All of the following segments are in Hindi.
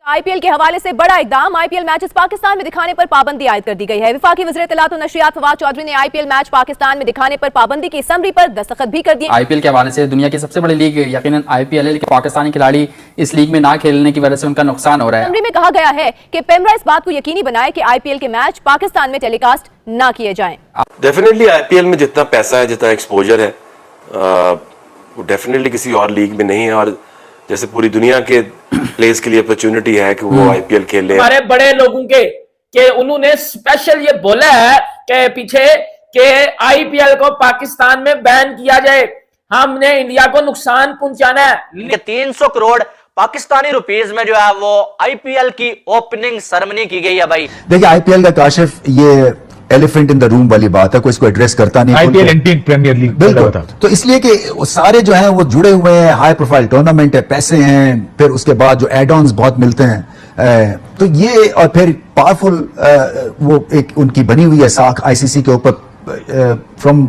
आईपीएल के हवाले से बड़ा इकदाम। आईपीएल मैचेस पाकिस्तान में दिखाने पर पाबंदी आयद कर दी गई है। वफाकी वज़ीर इत्तलात व नशरियात फवाद चौधरी ने आईपीएल मैच पाकिस्तान में दिखाने पर पाबंदी की समरी पर दस्तखत भी कर दिए। आईपीएल के हवाले से दुनिया की सबसे बड़ी लीग यकीनन आईपीएल है, लेकिन पाकिस्तानी खिलाड़ी इस लीग में ना खेलने की वजह से उनका नुकसान हो रहा है। समरी में कहा गया है कि पेमरा इस बात को यकीनी बनाए कि आईपीएल के मैच पाकिस्तान में टेलीकास्ट ना किए जाएं। डेफिनेटली आईपीएल में जितना पैसा है, जितना एक्सपोजर है, वो डेफिनेटली किसी और लीग में नहीं है। और जैसे पूरी दुनिया के प्लेयर्स के लिए अपॉर्चुनिटी है कि वो आईपीएल खेले। हमारे बड़े लोगों के उन्होंने स्पेशल ये बोला है कि पीछे के आईपीएल को पाकिस्तान में बैन किया जाए, हमने इंडिया को नुकसान पहुंचाना है। 300 करोड़ पाकिस्तानी रुपीस में जो है वो आईपीएल की ओपनिंग सेरेमनी की गई है। भाई देखिए आईपीएल का काशिफ ये एलिफेंट इन द रूम वाली बात है, कोई इसको एड्रेस करता नहीं। आईपीएल इंडियन प्रीमियर लीग बिल्कुल, तो इसलिए कि सारे जो हैं वो जुड़े हुए हैं, हाई प्रोफाइल टूर्नामेंट है, पैसे हैं, फिर उसके बाद जो एड ऑन्स बहुत मिलते हैं, तो ये और फिर पावरफुल वो एक उनकी बनी हुई है साख आईसीसी के ऊपर from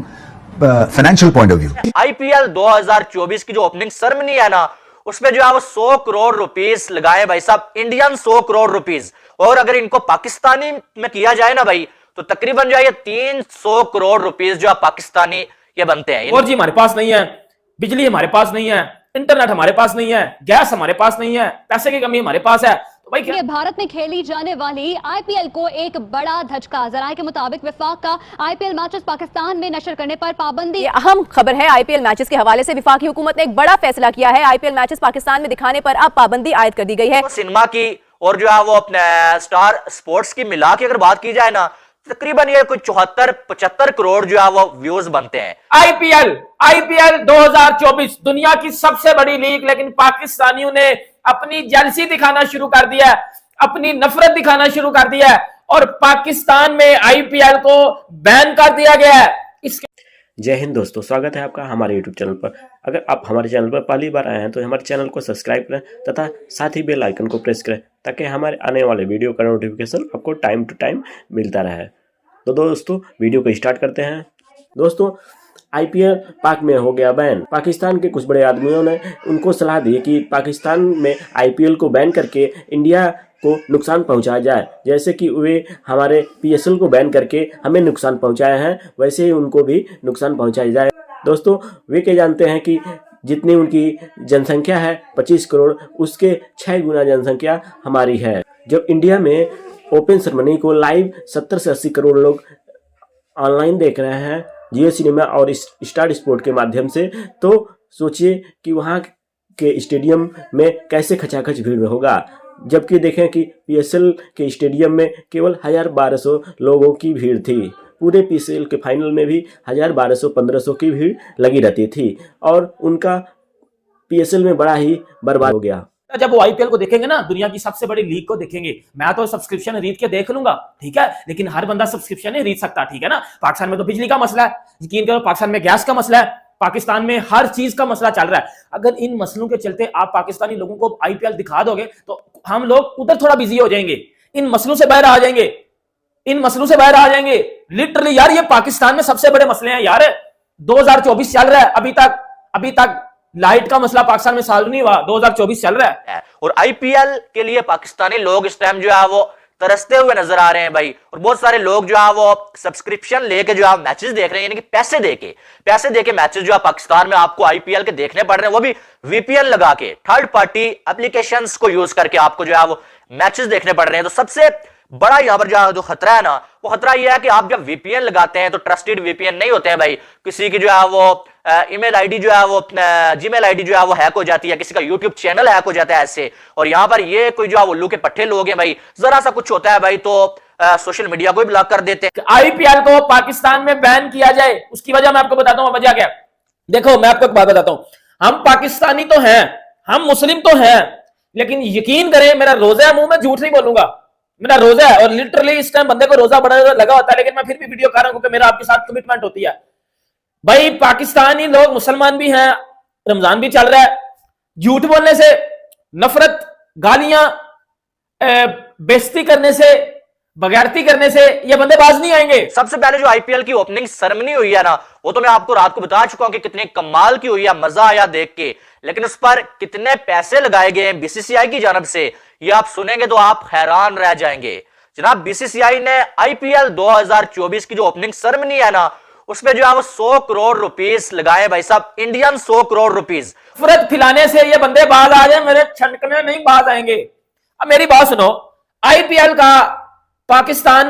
financial point of view. IPL 2024 की जो ओपनिंग सेरेमनी है ना, उसमें जो है वो 100 करोड़ रुपीस लगाए भाई साहब, इंडियन 100 करोड़ रुपीस। और अगर इनको पाकिस्तानी में किया जाए ना भाई, तो तकरीबन जो है 300 करोड़ रुपीस जो है पाकिस्तानी ये बनते हैं। और जी हमारे पास नहीं है, बिजली हमारे पास नहीं है, इंटरनेट हमारे पास नहीं है, गैस हमारे पास नहीं है, पैसे की कमी हमारे पास है, तो भाई क्या? भारत में खेली जाने वाली आईपीएल को एक बड़ा धचका। जराये के मुताबिक विफाक का आईपीएल मैचेस पाकिस्तान में नशर करने पर पाबंदी। ये अहम खबर है। आईपीएल मैचेस के हवाले से विफाकी हुकूमत ने एक बड़ा फैसला किया है। आईपीएल मैचेस पाकिस्तान में दिखाने पर अब पाबंदी आयद कर दी गई है। सिनेमा की और जो है वो अपने स्टार स्पोर्ट्स की मिला के अगर बात की जाए ना, तकरीबन ये कोई 74-75 करोड़ जो है वो व्यूज बनते हैं। आईपीएल 2024 दुनिया की सबसे बड़ी लीग, लेकिन पाकिस्तानियों ने अपनी जेलसी दिखाना शुरू कर दिया है, अपनी नफरत दिखाना शुरू कर दिया है और पाकिस्तान में आईपीएल को बैन कर दिया गया है। इसके जय हिंद दोस्तों, स्वागत है आपका हमारे YouTube चैनल पर। अगर आप हमारे चैनल पर पहली बार आए हैं तो हमारे चैनल को सब्सक्राइब करें तथा साथ ही बेल आइकन को प्रेस करें ताकि हमारे आने वाले वीडियो का नोटिफिकेशन आपको टाइम टू टाइम मिलता रहे। तो दोस्तों वीडियो को स्टार्ट करते हैं। दोस्तों आईपीएल पाक में हो गया बैन। पाकिस्तान के कुछ बड़े आदमियों ने उनको सलाह दी कि पाकिस्तान में आईपीएल को बैन करके इंडिया को नुकसान पहुंचाया जाए। जैसे कि वे हमारे पीएसएल को बैन करके हमें नुकसान पहुंचाए हैं, वैसे ही उनको भी नुकसान पहुंचाया जाए। दोस्तों वे क्या जानते हैं कि जितनी उनकी जनसंख्या है 25 करोड़, उसके 6 गुना जनसंख्या हमारी है। जब इंडिया में ओपन सेरेमनी को लाइव 70 से 80 करोड़ लोग ऑनलाइन देख रहे हैं जियो सिनेमा और स्टार स्पोर्ट के माध्यम से, तो सोचिए कि वहाँ के स्टेडियम में कैसे खचाखच भीड़ होगा। जबकि देखें कि पीएसएल के स्टेडियम में केवल 1000-1200 लोगों की भीड़ थी। पूरे पीएसएल के फाइनल में भी 1000-1200-1500 की भीड़ लगी रहती थी और उनका पीएसएल में बड़ा ही बर्बाद हो गया। जब वो आईपीएल को देखेंगे ना, दुनिया की सबसे बड़ी लीग को देखेंगे, मैं तो सब्सक्रिप्शन खरीद के देख लूंगा, ठीक है, लेकिन हर बंदा सब्सक्रिप्शन नहीं खरीद सकता, ठीक है ना। पाकिस्तान में तो बिजली का मसला है, यकीन करो, पाकिस्तान में गैस का मसला है, पाकिस्तान में हर चीज का मसला चल रहा है। अगर इन मसलों के चलते आप पाकिस्तानी लोगों को आईपीएल दिखा दोगे तो हम लोग उधर थोड़ा बिजी हो जाएंगे, इन मसलों से बाहर आ जाएंगे, इन मसलों से बाहर आ जाएंगे। लिटरली यार, ये पाकिस्तान में सबसे बड़े मसले हैं यार। 2024 चल रहा है, अभी तक लाइट का मसला पाकिस्तान में सॉल्व नहीं हुआ, 2024 चल रहा है। और आईपीएल के लिए पाकिस्तानी लोग इस टाइम जो है वो तरसते हुए नजर आ रहे हैं भाई। और बहुत सारे लोग जो है वो सब्सक्रिप्शन लेके जो है मैचेस देख रहे हैं, यानी कि पैसे देके मैचेस जो है पाकिस्तान में आपको आईपीएल के देखने पड़ रहे हैं, वो भी वीपीएन लगा के, थर्ड पार्टी एप्लीकेशंस को यूज करके आपको जो है वो मैचेस देखने पड़ रहे हैं। तो सबसे बड़ा यहां पर जो खतरा है ना, वो खतरा यह है कि आप जब वीपीएन लगाते हैं तो ट्रस्टेड वीपीएन नहीं होते हैं भाई। किसी की जो है वो ईमेल आईडी जो है वो जीमेल आईडी जो है वो हैक हो जाती है, किसी का यूट्यूब चैनल हैक हो जाता है ऐसे। और यहां पर ये कोई जो है उल्लू के पट्टे लोग हैं भाई, जरा सा कुछ होता है भाई तो सोशल मीडिया को भी ब्लॉक कर देते हैं। आईपीएल को पाकिस्तान में बैन किया जाए, उसकी वजह मैं आपको बताता हूं। वजह क्या? देखो मैं आपको एक बात बताता हूं, हम पाकिस्तानी तो हैं, हम मुस्लिम तो हैं, लेकिन यकीन करें मेरा रोजा है, मुंह में झूठ नहीं बोलूंगा, मेरा रोजा है और लिटरली इस टाइम बंदे को रोजा बड़ा लगा होता है, लेकिन मैं फिर भी वीडियो कर रहा हूं क्योंकि मेरा आपके साथ कमिटमेंट होती है। भाई पाकिस्तानी लोग मुसलमान भी हैं, रमजान भी चल रहा है, झूठ बोलने से, नफरत, गालियां, बेइज्जती करने से बगैरती करने से ये बंदे बाज नहीं आएंगे। सबसे पहले जो आईपीएल की ओपनिंग सेरेमनी हुई है ना, वो तो मैं आपको रात को बता चुका हूं कि कितने कमाल की हुई है, मजा आया देख के। लेकिन उस पर कितने पैसे लगाए गए हैं बीसीसीआई की जानब से, ये आप सुनेंगे तो आप हैरान रह जाएंगे। जनाब, बीसीसीआई ने आईपीएल 2024 की जो ओपनिंग सेरेमनी है ना, उसमें जो है वो 100 करोड़ रुपीस लगाए भाई साहब, इंडियन 100 करोड़ रुपीस। नफरत फैलाने से ये बंदे बाज आ जाए, मेरे छनकने नहीं बाज आएंगे। अब मेरी बात सुनो, आईपीएल का पाकिस्तान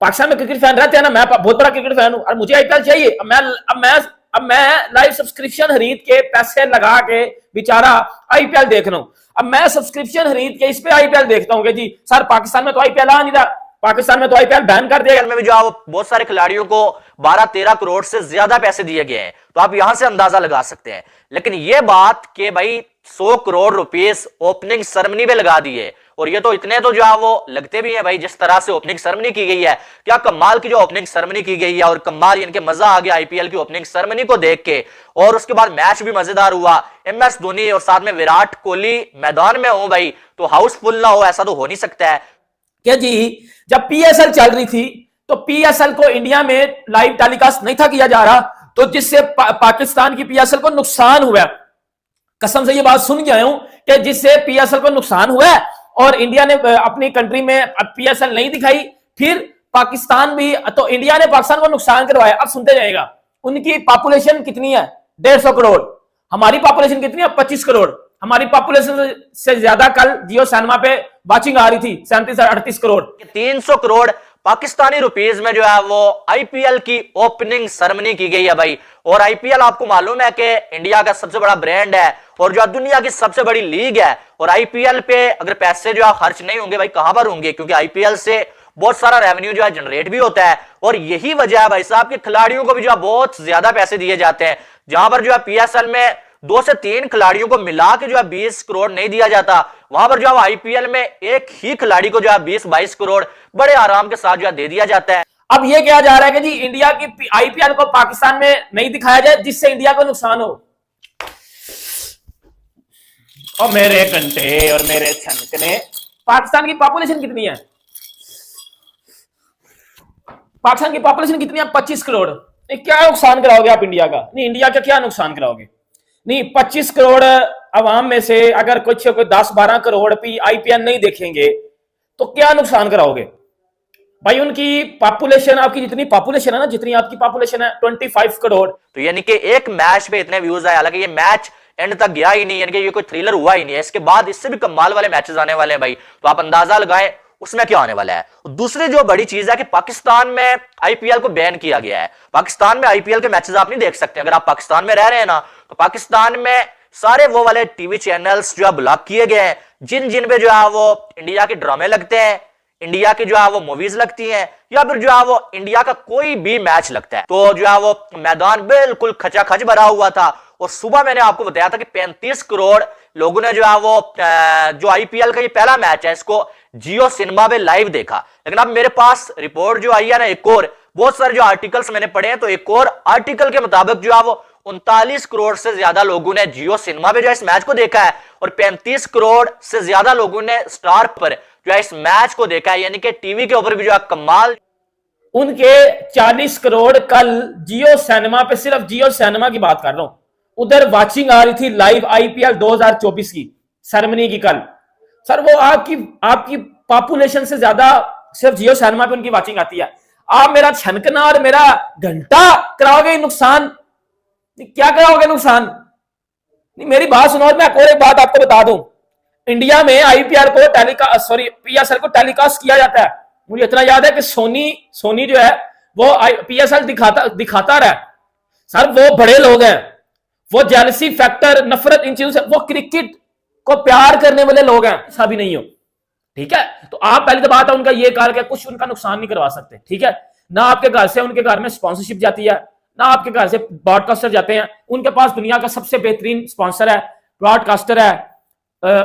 में क्रिकेट फैन रहते हैं ना, मैं बहुत बड़ा क्रिकेट फैन हूं और मुझे आईपीएल चाहिए। अब मैं लाइव सब्सक्रिप्शन खरीद के पैसे लगा के बेचारा आईपीएल देख रहा हूं। अब मैं सब्सक्रिप्शन खरीद के इस पे आईपीएल देखता हूं कि जी सर पाकिस्तान में तो आईपीएल आ नहीं रहा, पाकिस्तान में तो आईपीएल बैन कर दिया। में भी जो है वो बहुत सारे खिलाड़ियों को 12-13 करोड़ से ज्यादा पैसे दिए गए हैं, तो आप यहां से अंदाजा लगा सकते हैं। लेकिन ये बात कि भाई 100 करोड़ रुपीस ओपनिंग सेरेमनी पे लगा दिए, और ये तो इतने तो जो है वो लगते भी हैं भाई, जिस तरह से ओपनिंग सेरेमनी की गई है, क्या कमाल की जो ओपनिंग सेरेमनी की गई है। और कमाल इनके मजा आ गया आईपीएल की ओपनिंग सेरेमनी को देख के। और उसके बाद मैच भी मजेदार हुआ, MS धोनी और साथ में विराट कोहली मैदान में हो भाई, तो हाउसफुल ना हो ऐसा तो हो नहीं सकता है। क्या जी, जब पीएसएल चल रही थी तो पीएसएल को इंडिया में लाइव टेलीकास्ट नहीं था किया जा रहा, तो जिससे पाकिस्तान की पीएसएल को नुकसान हुआ। कसम से ये बात सुन गया हूं कि जिससे पीएसएल को नुकसान हुआ और इंडिया ने अपनी कंट्री में पीएसएल नहीं दिखाई, फिर पाकिस्तान भी, तो इंडिया ने पाकिस्तान को नुकसान करवाया। अब सुनते जाएगा, उनकी पॉपुलेशन कितनी है? 150 करोड़। हमारी पॉपुलेशन कितनी है? 25 करोड़। हमारी पॉपुलेशन से ज्यादा कल जियो सिनेमा पे वाचिंग आ रही थी, 37-38 करोड़। 300 करोड़ पाकिस्तानी रुपीस में जो है वो आईपीएल की ओपनिंग सेरेमनी की गई है भाई। और आईपीएल आपको मालूम है कि इंडिया का सबसे बड़ा ब्रांड है और जो दुनिया की सबसे बड़ी लीग है। और आईपीएल पे अगर पैसे जो है खर्च नहीं होंगे भाई, कहां पर होंगे? क्योंकि आईपीएल से बहुत सारा रेवेन्यू जो है जनरेट भी होता है। और यही वजह है भाई साहब कि खिलाड़ियों को भी जो है बहुत ज्यादा पैसे दिए जाते हैं। जहां पर जो है पीएसएल में 2 से 3 खिलाड़ियों को मिला के जो है 20 करोड़ नहीं दिया जाता, वहां पर जो है आईपीएल में एक ही खिलाड़ी को जो है 20-22 करोड़ बड़े आराम के साथ जो है दे दिया जाता है। अब ये कहा जा रहा है कि जी इंडिया की आईपीएल को पाकिस्तान में नहीं दिखाया जाए जिससे इंडिया को नुकसान हो। और मेरे घंटे और मेरे छनकने, पाकिस्तान की पॉपुलेशन कितनी है? पाकिस्तान की पॉपुलेशन कितनी है? 25 करोड़। क्या नुकसान कराओगे आप इंडिया का? नहीं, इंडिया का क्या नुकसान कराओगे? नहीं, 25 करोड़ अवाम में से अगर कुछ 10-12 करोड़ भी आईपीएल नहीं देखेंगे तो क्या नुकसान कराओगे भाई? उनकी पॉपुलेशन, आपकी जितनी पॉपुलेशन है ना, जितनी आपकी पॉपुलेशन है 25 करोड़। तो यानी कि एक मैच पे इतने व्यूज आए, हालांकि ये मैच एंड तक गया ही नहीं, यानी कि ये कोई थ्रिलर हुआ ही नहीं है। इसके बाद इससे भी कमाल वाले मैचेस आने वाले हैं भाई, तो आप अंदाजा लगाएं उसमें क्या आने वाला है। दूसरी जो बड़ी चीज है कि पाकिस्तान में आईपीएल को बैन किया गया है। पाकिस्तान में आईपीएल के मैचेस आप नहीं देख सकते। अगर आप पाकिस्तान में रह रहे हैं ना, तो पाकिस्तान में सारे वो वाले टीवी चैनल्स जो है ब्लॉक किए गए हैं जिन पे जो है वो इंडिया के ड्रामे लगते हैं, इंडिया की जो है वो मूवीज लगती हैं, या फिर जो है वो इंडिया का कोई भी मैच लगता है। तो जो है वो मैदान बिल्कुल खचाखच भरा हुआ था। और सुबह मैंने आपको बताया था कि 35 करोड़ लोगों ने जो है वो जो आईपीएल का ये पहला मैच है इसको जियो सिनेमा पे लाइव देखा। लेकिन अब मेरे पास रिपोर्ट जो आई है ना, एक और बहुत सारे जो आर्टिकल्स मैंने पढ़े हैं, तो एक और आर्टिकल के मुताबिक जो है वो 39 करोड़ से ज्यादा लोगों ने जियो सिनेमा पे जो है इस मैच को देखा है, और 35 करोड़ से ज्यादा लोगों ने स्टार पर जो है इस मैच को देखा है। यानी कि टीवी के ऊपर भी जो है कमाल। उनके 40 करोड़ कल जियो सिनेमा पे, सिर्फ जियो सिनेमा की बात कर रहा हूं, उधर वाचिंग आ रही थी लाइव आईपीएल 2024 की सेरेमनी की कल। सर वो आपकी पॉपुलेशन से ज्यादा सिर्फ जियो सिनेमा पे उनकी वाचिंग आती है। आप मेरा छनकना और मेरा घंटा कराओगे नुकसान? क्या कराओगे नुकसान? नहीं, मेरी बात सुनो। और मैं और एक बात आपको बता दूं, इंडिया में आईपीएल को पीएसएल को टेलीकास्ट किया जाता है। मुझे इतना याद है कि सोनी जो है वो पीएसएल दिखाता रहा। सर वो बड़े लोग हैं, वो जेलसी फैक्टर, नफरत, इन चीजों से, वो क्रिकेट को प्यार करने वाले लोग हैं, ऐसा भी नहीं हो। ठीक है, तो आप पहले तो बात है उनका ये कहा कि कुछ उनका नुकसान नहीं करवा सकते। ठीक है, ना आपके घर से उनके घर में स्पॉन्सरशिप जाती है, ना आपके घर से ब्रॉडकास्टर जाते हैं। उनके पास दुनिया का सबसे बेहतरीन स्पॉन्सर है, ब्रॉडकास्टर है,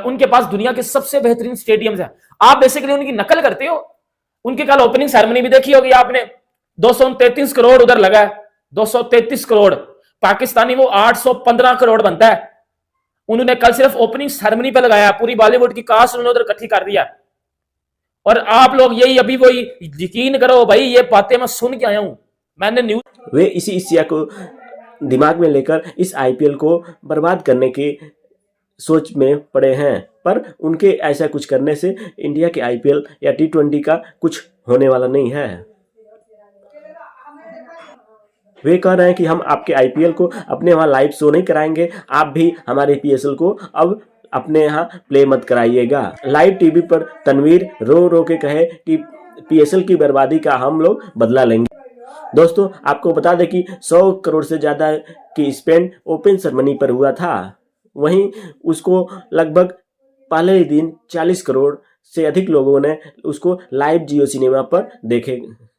उनके पास दुनिया के सबसे बेहतरीन स्टेडियम्स है। आप बेसिकली उनकी नकल करते हो। उनकी कल ओपनिंग सेरेमनी भी देखी होगी आपने, 233 करोड़ उधर लगा है, 233 करोड़। पाकिस्तानी वो 815 करोड़ बनता है। उन्होंने कल सिर्फ ओपनिंग सेरेमनी पे लगाया, पूरी बॉलीवुड की कास्ट उन्होंने उधर इकट्ठी कर दिया। और आप लोग यही अभी वही यकीन करो भाई, ये बातें मैं सुन के आया हूं, मैंने न्यूज। वे इसी एशिया को दिमाग में लेकर इस आईपीएल को बर्बाद करने की सोच में पड़े हैं, पर उनके ऐसा कुछ करने से इंडिया के आईपीएल या T20 का कुछ होने वाला नहीं है। वे कह रहे हैं कि हम आपके आईपीएल को अपने वहां लाइव शो नहीं कराएंगे, आप भी हमारे PSL को अब अपने यहाँ प्ले मत कराइएगा। लाइव टीवी पर तनवीर रो रो के कहे कि PSL की बर्बादी का हम लोग बदला लेंगे। दोस्तों, आपको बता दें कि 100 करोड़ से ज्यादा की स्पेंड ओपन सेरेमनी पर हुआ था, वहीं उसको लगभग पहले ही दिन 40 करोड़ से अधिक लोगों ने उसको लाइव जियो सिनेमा पर देखे।